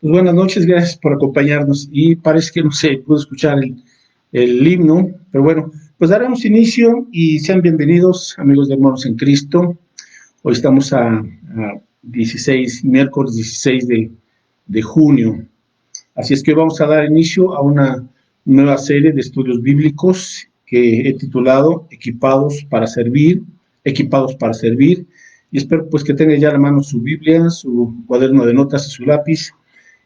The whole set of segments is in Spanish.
Pues buenas noches, gracias por acompañarnos. Y parece que no se pudo escuchar el himno, pero bueno, pues daremos inicio y sean bienvenidos, amigos y hermanos en Cristo. Hoy estamos a 16, miércoles 16 de junio. Así es que vamos a dar inicio a una nueva serie de estudios bíblicos que he titulado Equipados para servir. Y espero pues que tenga ya a la mano su Biblia, su cuaderno de notas y su lápiz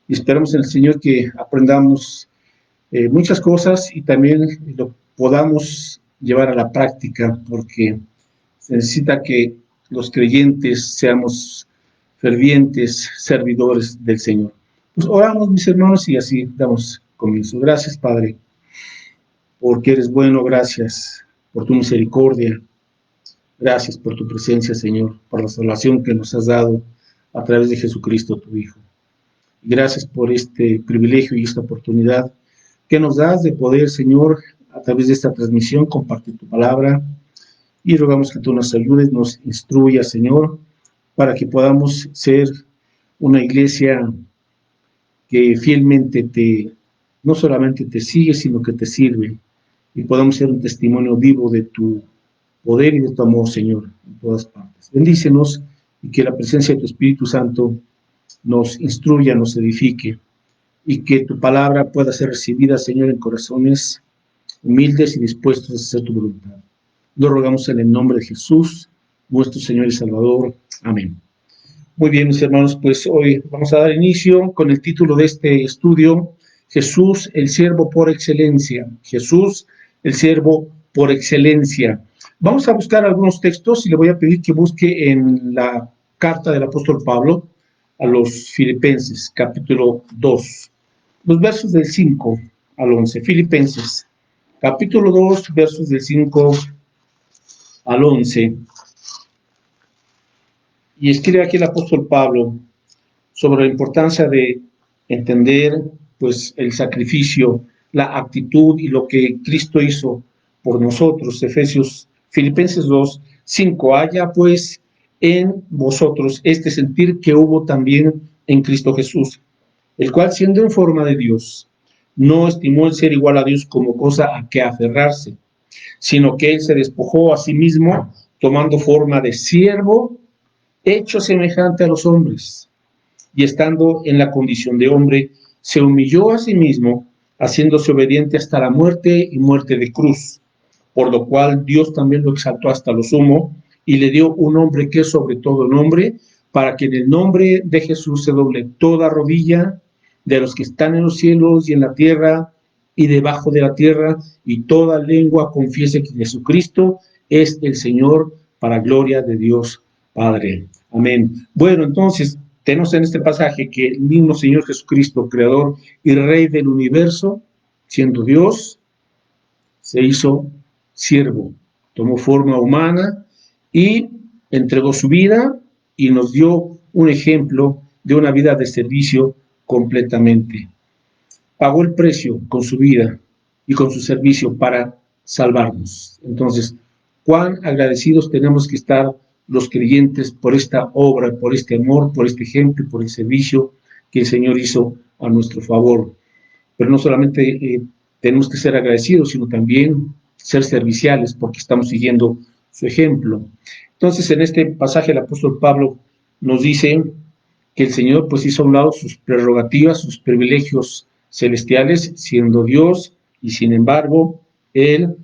y esperamos en el Señor que aprendamos muchas cosas y también lo podamos llevar a la práctica, porque se necesita que los creyentes seamos fervientes servidores del Señor. Pues oramos, mis hermanos, y así damos comienzo. Gracias, Padre, porque eres bueno, gracias por tu misericordia, gracias por tu presencia, Señor, por la salvación que nos has dado a través de Jesucristo, tu Hijo. Gracias por este privilegio y esta oportunidad que nos das de poder, Señor, a través de esta transmisión, compartir tu palabra. Y rogamos que tú nos ayudes, nos instruyas, Señor, para que podamos ser una iglesia que fielmente no solamente te sigue, sino que te sirve. Y podamos ser un testimonio vivo de tu poder y de tu amor, Señor, en todas partes. Bendícenos y que la presencia de tu Espíritu Santo nos instruya, nos edifique y que tu palabra pueda ser recibida, Señor, en corazones humildes y dispuestos a hacer tu voluntad. Lo rogamos en el nombre de Jesús, nuestro Señor y Salvador. Amén. Muy bien, mis hermanos, pues hoy vamos a dar inicio con el título de este estudio, Jesús, el siervo por excelencia. Jesús, el siervo por excelencia. Vamos a buscar algunos textos y le voy a pedir que busque en la carta del apóstol Pablo a los Filipenses, capítulo 2. Los versos del 5 al 11, Filipenses, capítulo 2, versos del 5 al 11. Y escribe aquí el apóstol Pablo sobre la importancia de entender pues el sacrificio, la actitud y lo que Cristo hizo por nosotros. Filipenses 2, 5. Haya pues en vosotros este sentir que hubo también en Cristo Jesús, el cual siendo en forma de Dios, no estimó el ser igual a Dios como cosa a que aferrarse, sino que él se despojó a sí mismo, tomando forma de siervo, hecho semejante a los hombres, y estando en la condición de hombre, se humilló a sí mismo, haciéndose obediente hasta la muerte y muerte de cruz, por lo cual Dios también lo exaltó hasta lo sumo, y le dio un nombre que es sobre todo nombre, para que en el nombre de Jesús se doble toda rodilla de los que están en los cielos y en la tierra y debajo de la tierra, y toda lengua confiese que Jesucristo es el Señor, para gloria de Dios Padre. Amén. Bueno, entonces, tenemos en este pasaje que el mismo Señor Jesucristo, Creador y Rey del universo, siendo Dios, se hizo siervo, tomó forma humana y entregó su vida y nos dio un ejemplo de una vida de servicio completamente. Pagó el precio con su vida y con su servicio para salvarnos. Entonces, cuán agradecidos tenemos que estar los creyentes por esta obra, por este amor, por este ejemplo, por el servicio que el Señor hizo a nuestro favor. Pero no solamente tenemos que ser agradecidos, sino también ser serviciales, porque estamos siguiendo su ejemplo. Entonces, en este pasaje el apóstol Pablo nos dice que el Señor pues hizo a un lado sus prerrogativas, sus privilegios celestiales, siendo Dios, y sin embargo, Él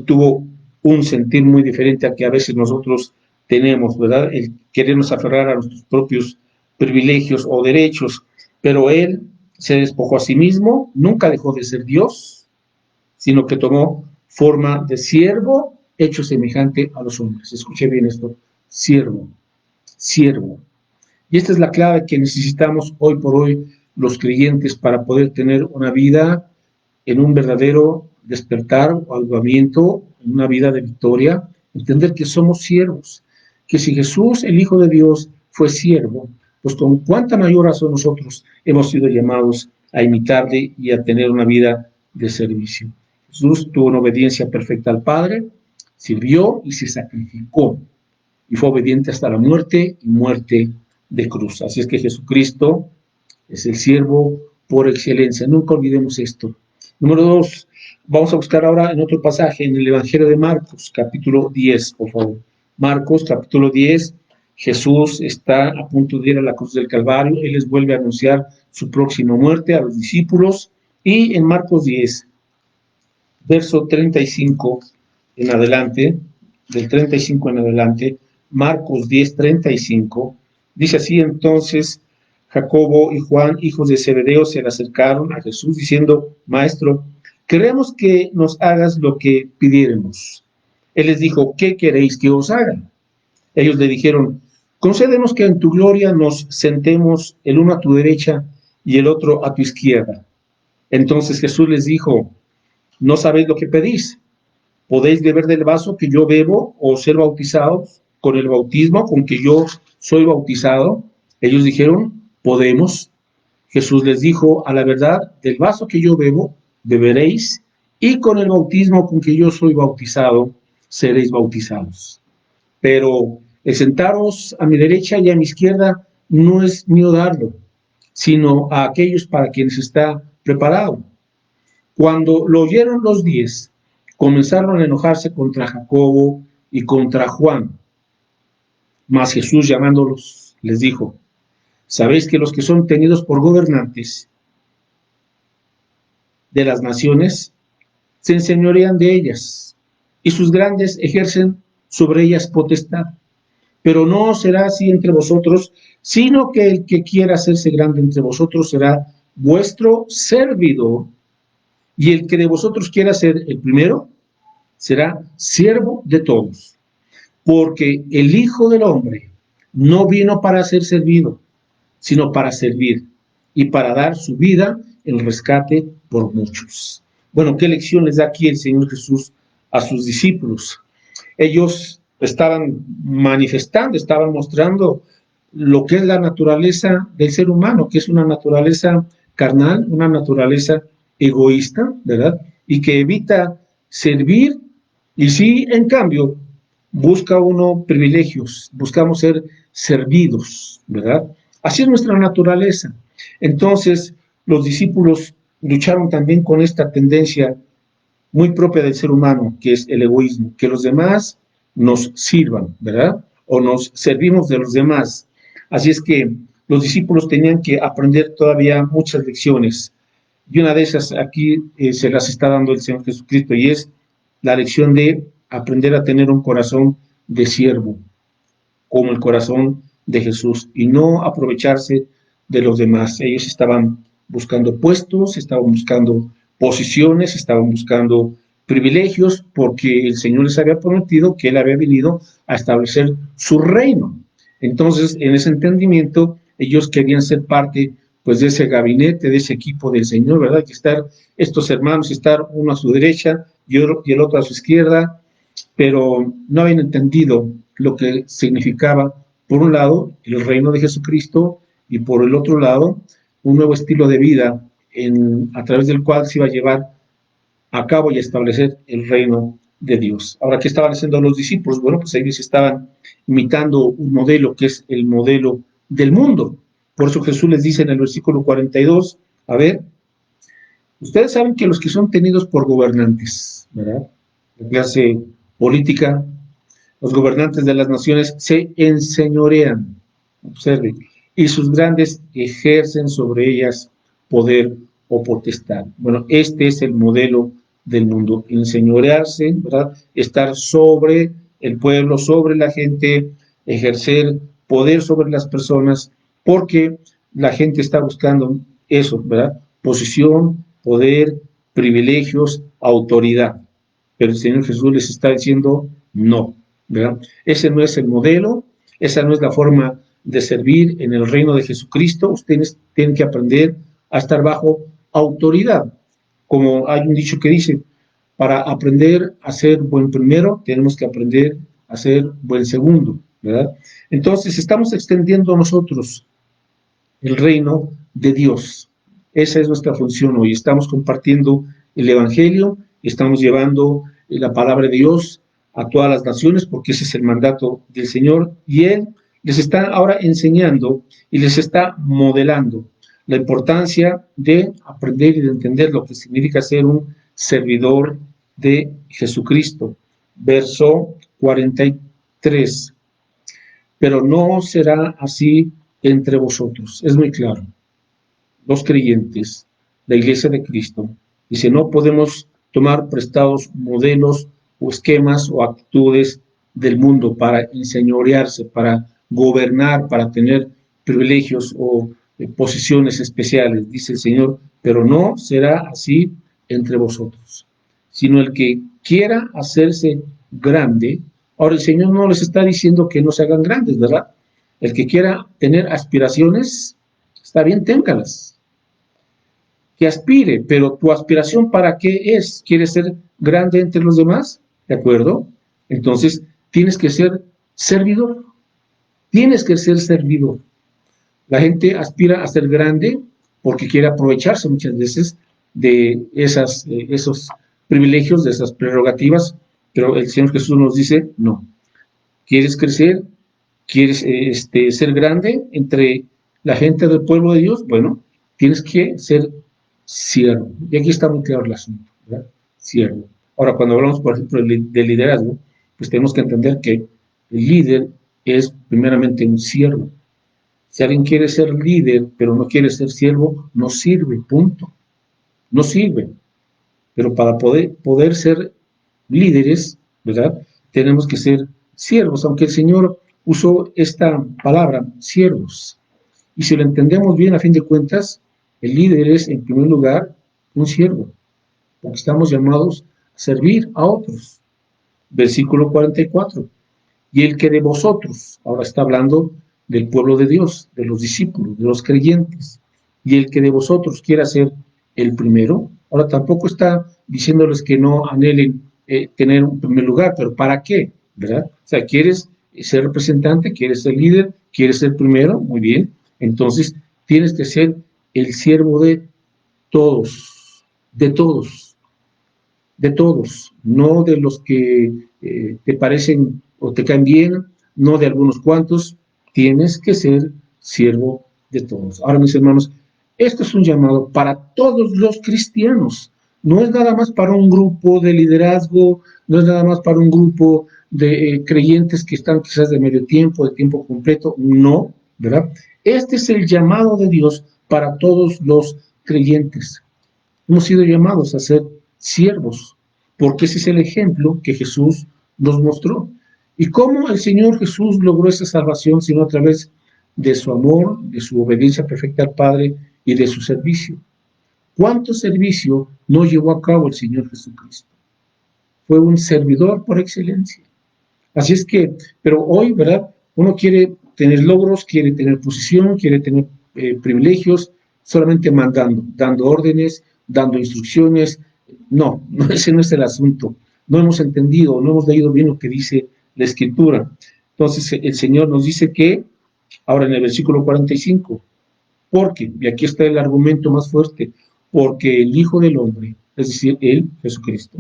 tuvo un sentir muy diferente al que a veces nosotros tenemos, ¿verdad? El querernos aferrar a nuestros propios privilegios o derechos, pero Él se despojó a sí mismo, nunca dejó de ser Dios, sino que tomó forma de siervo, hecho semejante a los hombres. Escuche bien esto, siervo, siervo. Y esta es la clave que necesitamos hoy por hoy los creyentes para poder tener una vida en un verdadero despertar o avivamiento, en una vida de victoria, entender que somos siervos, que si Jesús, el Hijo de Dios, fue siervo, pues con cuánta mayor razón nosotros hemos sido llamados a imitarle y a tener una vida de servicio. Jesús tuvo una obediencia perfecta al Padre, sirvió y se sacrificó, y fue obediente hasta la muerte y muerte de cruz. Así es que Jesucristo Es el siervo por excelencia. Nunca olvidemos esto. Número 2, vamos a buscar ahora en otro pasaje, en el Evangelio de Marcos, capítulo 10, por favor. Marcos, capítulo 10, Jesús está a punto de ir a la cruz del Calvario, Él les vuelve a anunciar su próxima muerte a los discípulos, y en Marcos 10, verso 35 en adelante, del 35 en adelante, Marcos 10, 35, dice así: entonces Jacobo y Juan, hijos de Zebedeo, se le acercaron a Jesús diciendo: Maestro, queremos que nos hagas lo que pidiéremos. Él les dijo: ¿qué queréis que os haga? Ellos le dijeron: concédenos que en tu gloria nos sentemos el uno a tu derecha y el otro a tu izquierda. Entonces Jesús les dijo: no sabéis lo que pedís. ¿Podéis beber del vaso que yo bebo o ser bautizados con el bautismo con que yo soy bautizado? Ellos dijeron: podemos. Jesús les dijo: a la verdad, del vaso que yo bebo, beberéis, y con el bautismo con que yo soy bautizado, seréis bautizados. Pero el sentaros a mi derecha y a mi izquierda no es mío darlo, sino a aquellos para quienes está preparado. Cuando lo oyeron los 10, comenzaron a enojarse contra Jacobo y contra Juan. Mas Jesús, llamándolos, les dijo: sabéis que los que son tenidos por gobernantes de las naciones se enseñorean de ellas, y sus grandes ejercen sobre ellas potestad. Pero no será así entre vosotros, sino que el que quiera hacerse grande entre vosotros será vuestro servidor, y el que de vosotros quiera ser el primero será siervo de todos. Porque el Hijo del Hombre no vino para ser servido, sino para servir y para dar su vida en rescate por muchos. Bueno, ¿qué lección les da aquí el Señor Jesús a sus discípulos? Ellos estaban manifestando, estaban mostrando lo que es la naturaleza del ser humano, que es una naturaleza carnal, una naturaleza egoísta, ¿verdad? Y que evita servir, y sí, en cambio, busca uno privilegios, buscamos ser servidos, ¿verdad? Así es nuestra naturaleza. Entonces, los discípulos lucharon también con esta tendencia muy propia del ser humano, que es el egoísmo, que los demás nos sirvan, ¿verdad? O nos servimos de los demás. Así es que los discípulos tenían que aprender todavía muchas lecciones. Y una de esas aquí se las está dando el Señor Jesucristo, y es la lección de aprender a tener un corazón de siervo, como el corazón de Jesús, y no aprovecharse de los demás. Ellos estaban buscando puestos, estaban buscando posiciones, estaban buscando privilegios, porque el Señor les había prometido que Él había venido a establecer su reino. Entonces, en ese entendimiento, ellos querían ser parte, pues, de ese gabinete, de ese equipo del Señor, ¿verdad? Que estar estos hermanos, estar uno a su derecha y el otro a su izquierda, pero no habían entendido lo que significaba, por un lado, el reino de Jesucristo, y por el otro lado, un nuevo estilo de vida a través del cual se iba a llevar a cabo y a establecer el reino de Dios. Ahora, ¿qué estaban haciendo los discípulos? Bueno, pues ellos estaban imitando un modelo que es el modelo del mundo. Por eso Jesús les dice en el versículo 42, a ver, ustedes saben que los que son tenidos por gobernantes, ¿verdad? La clase política, los gobernantes de las naciones se enseñorean, observen, y sus grandes ejercen sobre ellas poder o potestad. Bueno, este es el modelo del mundo, enseñorearse, ¿verdad? Estar sobre el pueblo, sobre la gente, ejercer poder sobre las personas, porque la gente está buscando eso, ¿verdad? Posición, poder, privilegios, autoridad. Pero el Señor Jesús les está diciendo no, ¿verdad? Ese no es el modelo, esa no es la forma de servir en el reino de Jesucristo. Ustedes tienen que aprender a estar bajo autoridad. Como hay un dicho que dice, para aprender a ser buen primero, tenemos que aprender a ser buen segundo, ¿verdad? Entonces, estamos extendiendo nosotros el reino de Dios. Esa es nuestra función hoy. Estamos compartiendo el Evangelio, estamos llevando la palabra de Dios a todas las naciones, porque ese es el mandato del Señor, y Él les está ahora enseñando y les está modelando. la importancia de aprender y de entender lo que significa ser un servidor de Jesucristo. Verso 43. Pero no será así entre vosotros. Es muy claro. Los creyentes, la Iglesia de Cristo, dice, no podemos tomar prestados modelos o esquemas o actitudes del mundo para enseñorearse, para gobernar, para tener privilegios o posiciones especiales, dice el Señor, pero no será así entre vosotros, sino el que quiera hacerse grande. Ahora el Señor no les está diciendo que no se hagan grandes, ¿verdad? El que quiera tener aspiraciones, está bien, téngalas, que aspire, pero tu aspiración ¿para qué es? ¿Quieres ser grande entre los demás? ¿De acuerdo? Entonces, tienes que ser servidor. Tienes que ser servidor. La gente aspira a ser grande porque quiere aprovecharse muchas veces de esos privilegios, de esas prerrogativas, pero el Señor Jesús nos dice, no. ¿Quieres crecer? ¿Quieres ser grande entre la gente del pueblo de Dios? Bueno, tienes que ser siervo. Y aquí está muy claro el asunto, ¿verdad? Siervo. Ahora, cuando hablamos, por ejemplo, de liderazgo, pues tenemos que entender que el líder es primeramente un siervo. Si alguien quiere ser líder, pero no quiere ser siervo, no sirve, punto. No sirve. Pero para poder ser líderes, ¿verdad? Tenemos que ser siervos, aunque el Señor usó esta palabra, siervos. Y si lo entendemos bien, a fin de cuentas, el líder es, en primer lugar, un siervo, porque estamos llamados a servir a otros. Versículo 44. Y el que de vosotros, ahora está hablando del pueblo de Dios, de los discípulos, de los creyentes, y el que de vosotros quiera ser el primero, ahora tampoco está diciéndoles que no anhelen tener un primer lugar, pero ¿para qué? ¿Verdad? O sea, ¿quieres ser representante? ¿Quieres ser líder? ¿Quieres ser primero? Muy bien. Entonces, tienes que ser el siervo de todos, de todos, de todos, no de los que te parecen o te caen bien, no de algunos cuantos, tienes que ser siervo de todos. Ahora, mis hermanos, esto es un llamado para todos los cristianos. No es nada más para un grupo de liderazgo, no es nada más para un grupo de creyentes que están quizás de medio tiempo, de tiempo completo, no, ¿verdad? Este es el llamado de Dios para todos los creyentes. Hemos sido llamados a ser siervos, porque ese es el ejemplo que Jesús nos mostró. ¿Y cómo el Señor Jesús logró esa salvación? Sino a través de su amor, de su obediencia perfecta al Padre y de su servicio. ¿Cuánto servicio no llevó a cabo el Señor Jesucristo? Fue un servidor por excelencia. Así es que, pero hoy, ¿verdad? Uno quiere tener logros, quiere tener posición, quiere tener privilegios, solamente mandando, dando órdenes, dando instrucciones. No, no, ese no es el asunto. No hemos entendido, no hemos leído bien lo que dice la Escritura. Entonces, el Señor nos dice que, ahora en el versículo 45, porque, y aquí está el argumento más fuerte, porque el Hijo del Hombre, es decir, Él, Jesucristo,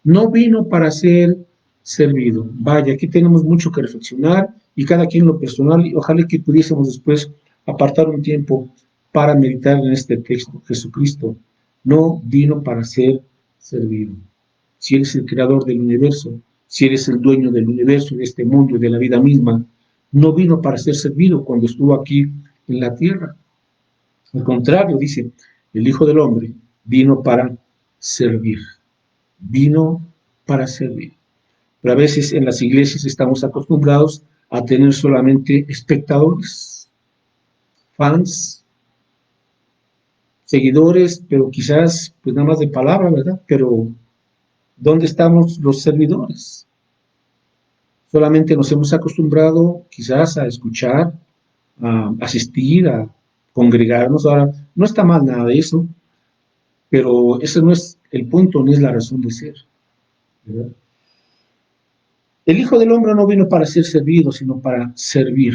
no vino para ser servido. Vaya, aquí tenemos mucho que reflexionar y cada quien lo personal, y ojalá que pudiésemos después apartar un tiempo para meditar en este texto. Jesucristo no vino para ser servido. Si eres el creador del universo, si eres el dueño del universo, de este mundo y de la vida misma, no vino para ser servido cuando estuvo aquí en la tierra. Al contrario, dice, el Hijo del Hombre vino para servir. Vino para servir. Pero a veces en las iglesias estamos acostumbrados a tener solamente espectadores, fans, seguidores, pero quizás pues nada más de palabra, ¿verdad? Pero ¿dónde estamos los servidores? Solamente nos hemos acostumbrado quizás a escuchar, a asistir, a congregarnos. Ahora, no está mal nada de eso, pero ese no es el punto, ni es la razón de ser, ¿verdad? El Hijo del Hombre no vino para ser servido, sino para servir.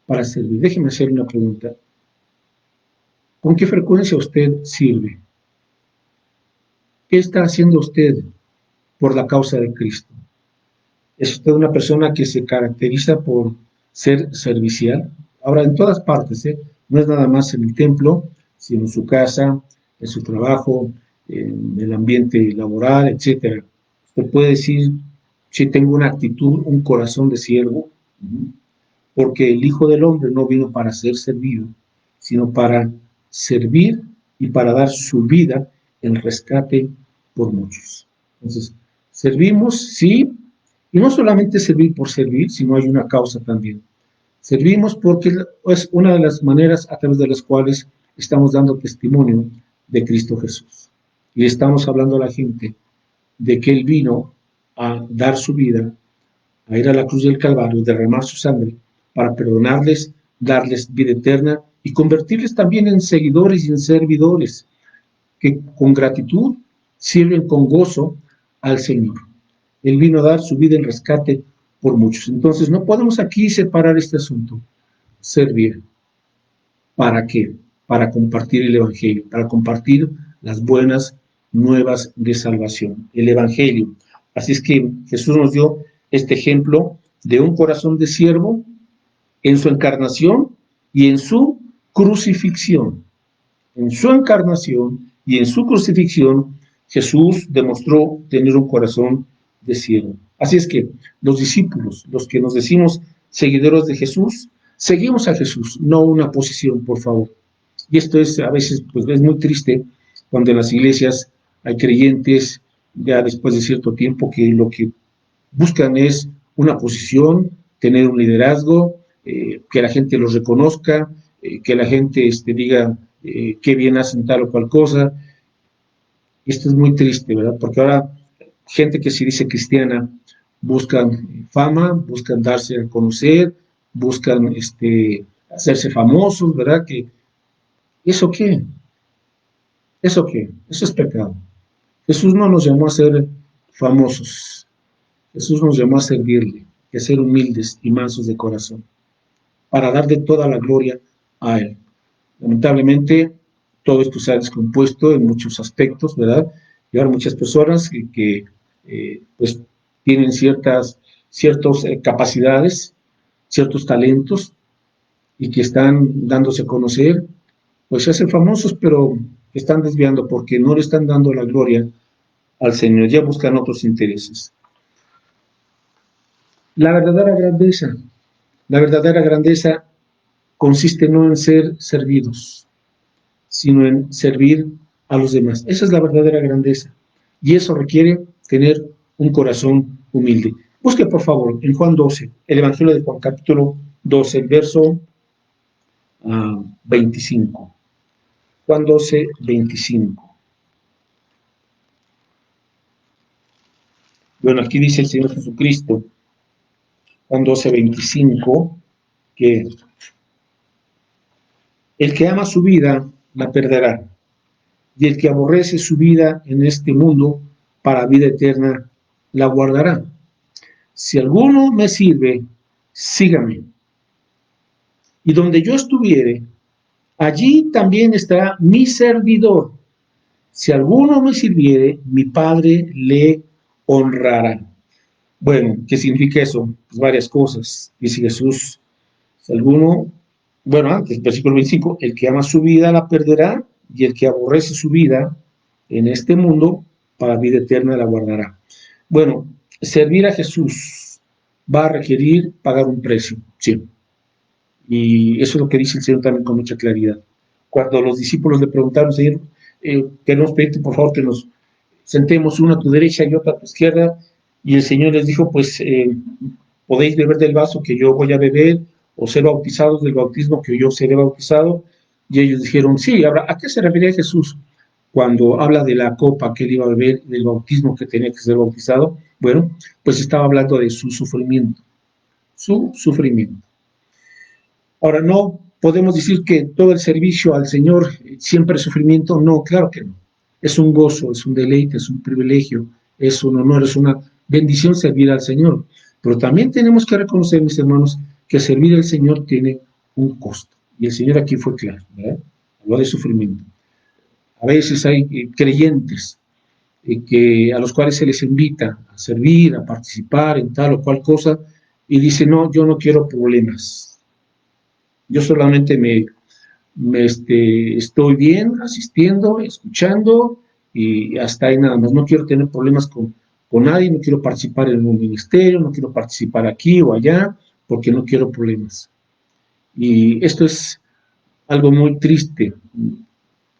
Para servir. Déjeme hacer una pregunta. ¿Con qué frecuencia usted sirve? ¿Qué está haciendo usted por la causa de Cristo? ¿Es usted una persona que se caracteriza por ser servicial? Ahora, en todas partes, No es nada más en el templo, sino en su casa, en su trabajo, en el ambiente laboral, etcétera. Usted puede decir, si tengo una actitud, un corazón de siervo, porque el Hijo del Hombre no vino para ser servido, sino para servir y para dar su vida en rescate por muchos. Entonces, servimos, sí, y no solamente servir por servir, sino hay una causa también. Servimos porque es una de las maneras a través de las cuales estamos dando testimonio de Cristo Jesús. Y estamos hablando a la gente de que Él vino a dar su vida, a ir a la cruz del Calvario, derramar su sangre para perdonarles, darles vida eterna y convertirles también en seguidores y en servidores que con gratitud sirven con gozo al Señor. Él vino a dar su vida en rescate por muchos. Entonces no podemos aquí separar este asunto. Servir. ¿Para qué? Para compartir el Evangelio, para compartir las buenas nuevas de salvación, el Evangelio. Así es que Jesús nos dio este ejemplo de un corazón de siervo en su encarnación y en su crucifixión. En su encarnación y en su crucifixión, Jesús demostró tener un corazón de siervo. Así es que los discípulos, los que nos decimos seguidores de Jesús, seguimos a Jesús, no una posición, por favor. Y esto es a veces, pues es muy triste cuando en las iglesias hay creyentes ya después de cierto tiempo que lo que buscan es una posición, tener un liderazgo, que la gente los reconozca, que la gente diga qué bien hacen tal o cual cosa. Esto es muy triste, ¿verdad? Porque ahora gente que se dice cristiana buscan fama, buscan darse a conocer, buscan hacerse famosos, ¿verdad? Que ¿eso qué? ¿Eso qué? Eso es pecado. Jesús no nos llamó a ser famosos. Jesús nos llamó a servirle y a ser humildes y mansos de corazón, para darle toda la gloria a Él. Lamentablemente, todo esto se ha descompuesto en muchos aspectos, ¿verdad? Y ahora muchas personas pues tienen ciertas capacidades, ciertos talentos y que están dándose a conocer, pues se hacen famosos, pero están desviando porque no le están dando la gloria al Señor, ya buscan otros intereses. La verdadera grandeza, la verdadera grandeza consiste no en ser servidos, sino en servir a los demás. Esa es la verdadera grandeza. Y eso requiere tener un corazón humilde. Busque, por favor, en Juan 12, el Evangelio de Juan, capítulo 12, el verso 25. Juan 12, 25. Bueno, aquí dice el Señor Jesucristo, Juan 12, 25, que el que ama su vida la perderá, y el que aborrece su vida en este mundo para vida eterna la guardará. Si alguno me sirve, sígame. Y donde yo estuviere, allí también estará mi servidor. Si alguno me sirviere, mi Padre le honrará. Bueno, ¿qué significa eso? Pues varias cosas. Dice Jesús, si alguno, bueno, antes, versículo 25, el que ama su vida la perderá, y el que aborrece su vida en este mundo, para vida eterna la guardará. Bueno, servir a Jesús va a requerir pagar un precio, sí. Y eso es lo que dice el Señor también con mucha claridad. Cuando los discípulos le preguntaron, Señor, queremos pedirte por favor que nos sentemos una a tu derecha y otra a tu izquierda, y el Señor les dijo, pues podéis beber del vaso que yo voy a beber, o ser bautizados del bautismo que yo seré bautizado. Y ellos dijeron, sí. Ahora, ¿a qué se refería Jesús cuando habla de la copa que él iba a beber, del bautismo que tenía que ser bautizado? Bueno, pues estaba hablando de su sufrimiento, su sufrimiento. Ahora, no podemos decir que todo el servicio al Señor siempre es sufrimiento. No, claro que no. Es un gozo, es un deleite, es un privilegio, es un honor, es una bendición servir al Señor. Pero también tenemos que reconocer, mis hermanos, que servir al Señor tiene un costo. Y el Señor aquí fue claro, ¿verdad? Habló de sufrimiento. A veces hay creyentes a los cuales se les invita a servir, a participar en tal o cual cosa, y dicen, no, yo no quiero problemas. Yo solamente estoy bien asistiendo, escuchando y hasta ahí nada más. No quiero tener problemas con nadie, no quiero participar en un ministerio, no quiero participar aquí o allá, porque no quiero problemas. Y esto es algo muy triste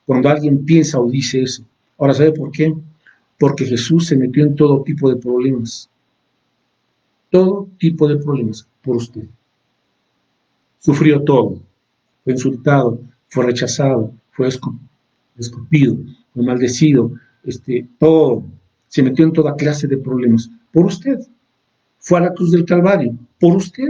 cuando alguien piensa o dice eso. Ahora, ¿sabe por qué? Porque Jesús se metió en todo tipo de problemas por usted. Sufrió todo, fue insultado, fue rechazado, fue escupido, fue maldecido, todo. Se metió en toda clase de problemas por usted. Fue a la cruz del Calvario por usted.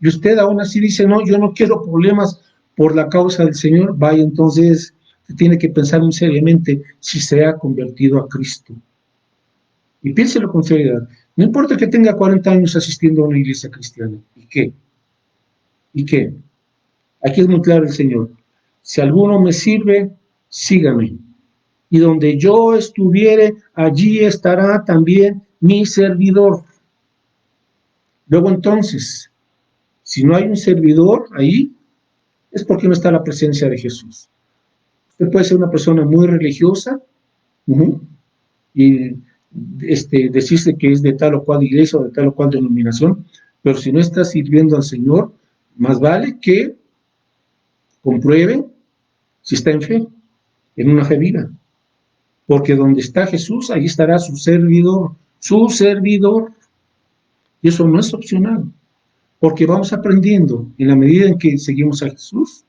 Y usted aún así dice, no, yo no quiero problemas por la causa del Señor. Vaya, entonces tiene que pensar muy seriamente si se ha convertido a Cristo. Y piénselo con seriedad. No importa que tenga 40 años asistiendo a una iglesia cristiana. ¿Y qué? ¿Y qué? Aquí es muy claro el Señor. Si alguno me sirve, sígame. Y donde yo estuviere, allí estará también mi servidor. Luego entonces, si no hay un servidor ahí, es porque no está la presencia de Jesús. Usted puede ser una persona muy religiosa y decirse que es de tal o cual iglesia o de tal o cual denominación, pero si no está sirviendo al Señor, más vale que compruebe si está en fe, en una fe viva. Porque donde está Jesús, ahí estará su servidor, su servidor. Y eso no es opcional, porque vamos aprendiendo en la medida en que seguimos a Jesús,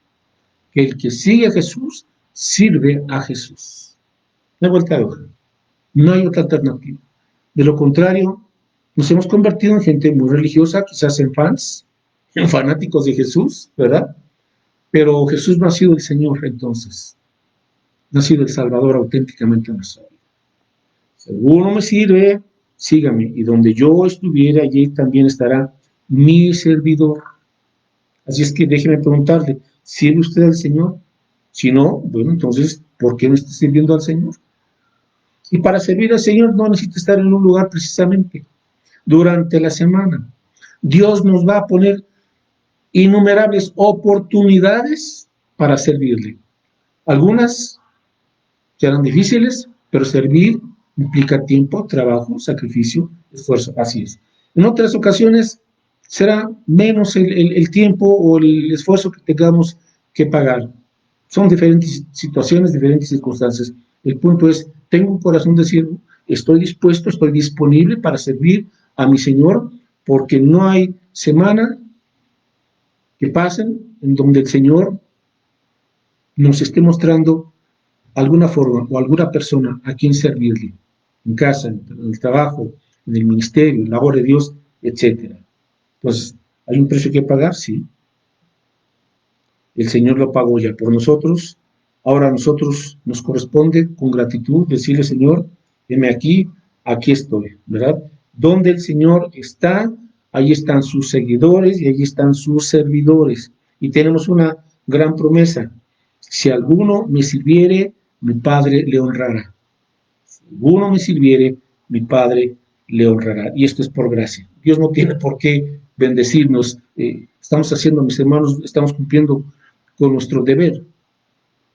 que el que sigue a Jesús sirve a Jesús. No hay vuelta de hoja, no hay otra alternativa. De lo contrario, nos hemos convertido en gente muy religiosa, quizás en fans, en fanáticos de Jesús, ¿verdad? Pero Jesús no ha sido el Señor entonces, no ha sido el Salvador auténticamente en nuestra vida. Si alguno me sirve, sígame, y donde yo estuviera, allí también estará mi servidor. Así es que déjeme preguntarle, ¿sirve usted al Señor? Si no, bueno, entonces, ¿por qué no está sirviendo al Señor? Y para servir al Señor no necesita estar en un lugar precisamente. Durante la semana, Dios nos va a poner innumerables oportunidades para servirle. Algunas serán difíciles, pero servir implica tiempo, trabajo, sacrificio, esfuerzo, así es. En otras ocasiones será menos el tiempo o el esfuerzo que tengamos que pagar. Son diferentes situaciones, diferentes circunstancias. El punto es, tengo un corazón de siervo, estoy dispuesto, estoy disponible para servir a mi Señor, porque no hay semana que pasen en donde el Señor nos esté mostrando alguna forma o alguna persona a quien servirle, en casa, en el trabajo, en el ministerio, en la obra de Dios, etc. Entonces, ¿hay un precio que pagar? Sí. El Señor lo pagó ya por nosotros. Ahora a nosotros nos corresponde con gratitud decirle, Señor, heme aquí, aquí estoy, ¿verdad? Donde el Señor está, ahí están sus seguidores y ahí están sus servidores. Y tenemos una gran promesa. Si alguno me sirviere, mi Padre le honrará. Si alguno me sirviere, mi Padre le honrará. Y esto es por gracia. Dios no tiene por qué bendecirnos. Estamos haciendo, mis hermanos, estamos cumpliendo con nuestro deber,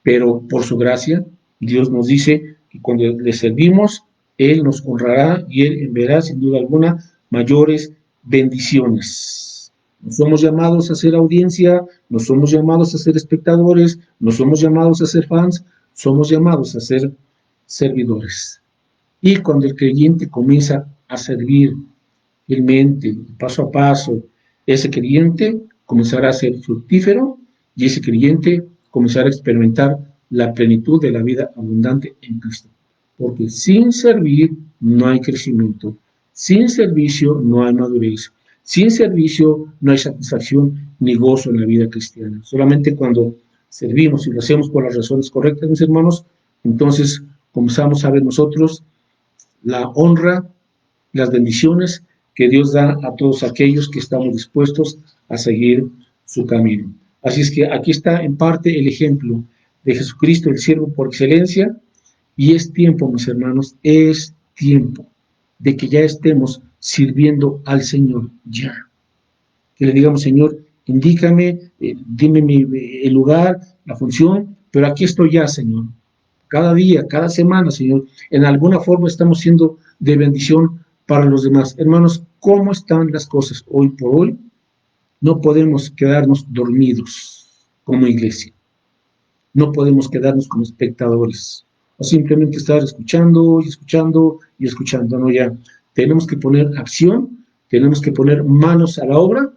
pero por su gracia, Dios nos dice que cuando le servimos, Él nos honrará y Él enviará sin duda alguna mayores bendiciones. No somos llamados a ser audiencia, no somos llamados a ser espectadores, no somos llamados a ser fans, somos llamados a ser servidores. Y cuando el creyente comienza a servir fielmente, paso a paso, ese creyente comenzará a ser fructífero y ese creyente comenzará a experimentar la plenitud de la vida abundante en Cristo. Porque sin servir no hay crecimiento, sin servicio no hay madurez, sin servicio no hay satisfacción ni gozo en la vida cristiana. Solamente cuando servimos y lo hacemos por las razones correctas, mis hermanos, entonces comenzamos a ver nosotros la honra, las bendiciones que Dios da a todos aquellos que estamos dispuestos a seguir su camino. Así es que aquí está en parte el ejemplo de Jesucristo, el siervo por excelencia, y es tiempo, mis hermanos, es tiempo de que ya estemos sirviendo al Señor, ya. Que le digamos, Señor, indícame, dime el lugar, la función, pero aquí estoy ya, Señor. Cada día, cada semana, Señor, en alguna forma estamos siendo de bendición para los demás. Hermanos, ¿cómo están las cosas hoy por hoy? No podemos quedarnos dormidos como iglesia. No podemos quedarnos como espectadores o simplemente estar escuchando y escuchando y escuchando. No, ya tenemos que poner acción, tenemos que poner manos a la obra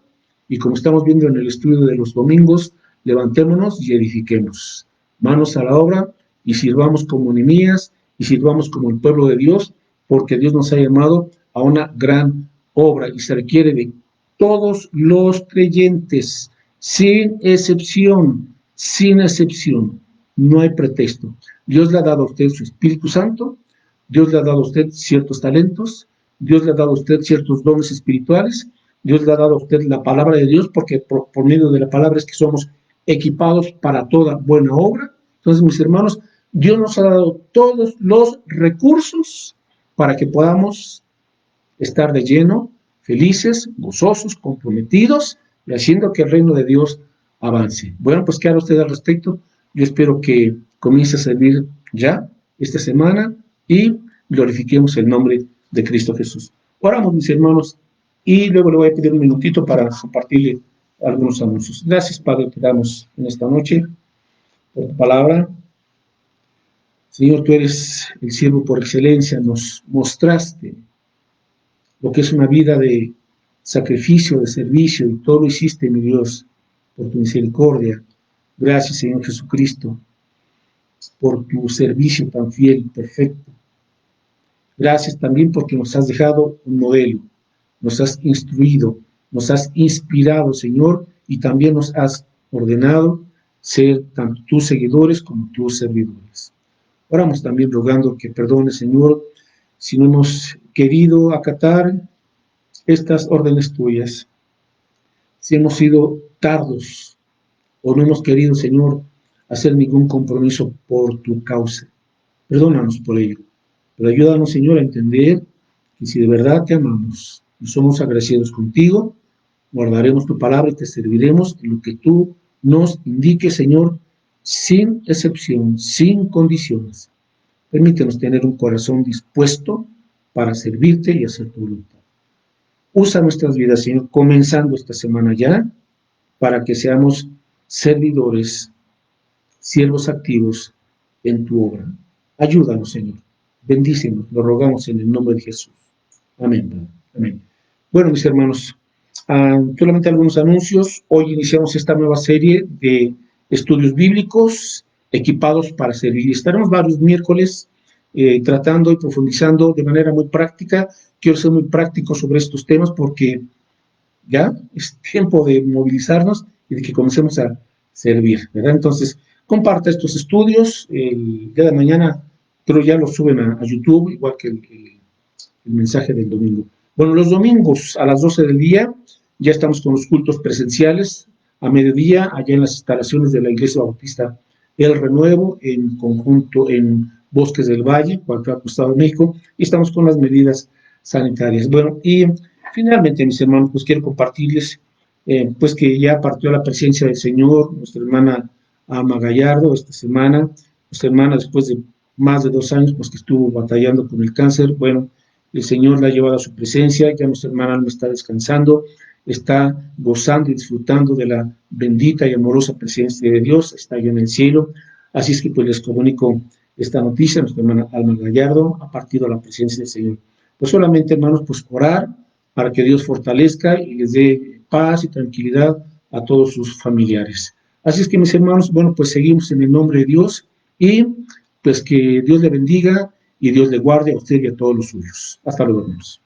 y como estamos viendo en el estudio de los domingos, levantémonos y edifiquemos. Manos a la obra y sirvamos como Nehemías y sirvamos como el pueblo de Dios, porque Dios nos ha llamado a una gran obra y se requiere de todos los creyentes, sin excepción, sin excepción. No hay pretexto. Dios le ha dado a usted su Espíritu Santo, Dios le ha dado a usted ciertos talentos, Dios le ha dado a usted ciertos dones espirituales, Dios le ha dado a usted la palabra de Dios, porque por medio de la palabra es que somos equipados para toda buena obra. Entonces, mis hermanos, Dios nos ha dado todos los recursos para que podamos estar de lleno, felices, gozosos, comprometidos y haciendo que el reino de Dios avance. Bueno, pues ¿qué hará usted al respecto? Yo espero que comience a servir ya esta semana y glorifiquemos el nombre de Cristo Jesús. Oramos, mis hermanos, y luego le voy a pedir un minutito para compartirle algunos anuncios. Gracias, Padre, te damos en esta noche por tu palabra. Señor, tú eres el siervo por excelencia, nos mostraste lo que es una vida de sacrificio, de servicio, y todo lo hiciste, mi Dios, por tu misericordia. Gracias, Señor Jesucristo, por tu servicio tan fiel y perfecto. Gracias también porque nos has dejado un modelo, nos has instruido, nos has inspirado, Señor, y también nos has ordenado ser tanto tus seguidores como tus servidores. Oramos también rogando que perdone, Señor, si no hemos querido acatar estas órdenes tuyas, si hemos sido tardos o no hemos querido, Señor, hacer ningún compromiso por tu causa. Perdónanos por ello, pero ayúdanos, Señor, a entender que si de verdad te amamos y somos agradecidos contigo, guardaremos tu palabra y te serviremos en lo que tú nos indiques, Señor, sin excepción, sin condiciones. Permítenos tener un corazón dispuesto para servirte y hacer tu voluntad. Usa nuestras vidas, Señor, comenzando esta semana ya, para que seamos servidores, siervos activos en tu obra. Ayúdanos, Señor. Bendícenos, lo rogamos en el nombre de Jesús. Amén, Padre. Amén. Bueno, mis hermanos, solamente algunos anuncios. Hoy iniciamos esta nueva serie de estudios bíblicos equipados para servir. Estaremos varios miércoles tratando y profundizando de manera muy práctica. Quiero ser muy práctico sobre estos temas porque ya es tiempo de movilizarnos y de que comencemos a servir, ¿verdad? Entonces, comparta estos estudios. El día de mañana creo ya los suben a YouTube, igual que el mensaje del domingo. Bueno, los domingos a las 12 del día ya estamos con los cultos presenciales a mediodía, allá en las instalaciones de la Iglesia Bautista El Renuevo, en conjunto en Bosques del Valle, Cuauhtémoc, Estado de México, y estamos con las medidas sanitarias. Bueno, y finalmente, mis hermanos, pues quiero compartirles pues que ya partió la presencia del Señor, nuestra hermana Alma Gallardo esta semana, nuestra hermana después de más de 2 años, pues que estuvo batallando con el cáncer. Bueno, el Señor la ha llevado a su presencia, ya nuestra hermana Alma está descansando, está gozando y disfrutando de la bendita y amorosa presencia de Dios, está allá en el cielo. Así es que pues les comunico esta noticia, nuestra hermana Alma Gallardo ha partido a la presencia del Señor. Pues solamente, hermanos, pues orar para que Dios fortalezca y les dé paz y tranquilidad a todos sus familiares. Así es que, mis hermanos, bueno, pues seguimos en el nombre de Dios y pues que Dios le bendiga y Dios le guarde a usted y a todos los suyos. Hasta luego, hermanos.